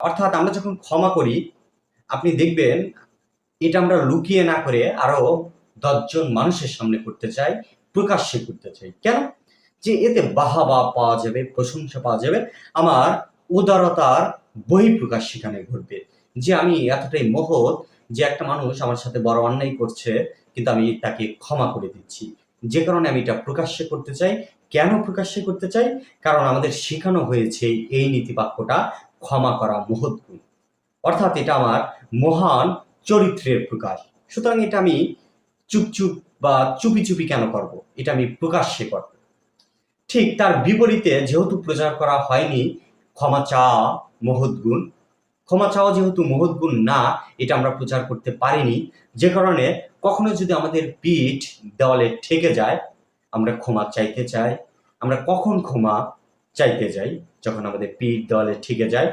অর্থাৎ আমরা যখন ক্ষমা করি, আপনি দেখবেন এটা আমরা লুকিয়ে না করে আরো ১০ জন মানুষের সামনে করতে চাই, প্রকাশ্যে করতে চাই। কেন? যে এতে বাহবা পাওয়া যাবে, প্রশংসা পাওয়া যাবে। আমার উদারতার বহিঃপ্রকাশ সেখানে ঘটবে। যে আমি এতটাই মহৎ যে একটা মানুষ আমার সাথে বড় অন্যায় করছে, কিন্তু আমি তাকে ক্ষমা করে দিচ্ছি। যে কারণে আমি এটা প্রকাশ্যে করতে চাই। কেন প্রকাশ্যে করতে চাই? কারণ আমাদের শেখানো হয়েছে এই নীতিবাক্যটা, ক্ষমা করা মহৎ গুণ। অর্থাৎ এটা আমার মহান চরিত্রের প্রকাশ। সুতরাং এটা আমি চুপ বা চুপি কেন করব? এটা আমি প্রকাশ্যে করব। ঠিক তার বিপরীতে যেহেতু প্রচার করা হয়নি ক্ষমা চাওয়া মহৎ গুণ, ক্ষমা চাওয়া যেহেতু মহৎ গুণ না, এটা আমরা প্রচার করতে পারিনি। যে কারণে কখনো যদি আমাদের পিঠ দেওয়ালে ঠেকে যায়, আমরা ক্ষমা চাইতে চাই। আমরা কখন ক্ষমা চাইতে যাই? যখন আমাদের পিঠ দেওয়ালে ঠেকে যায়।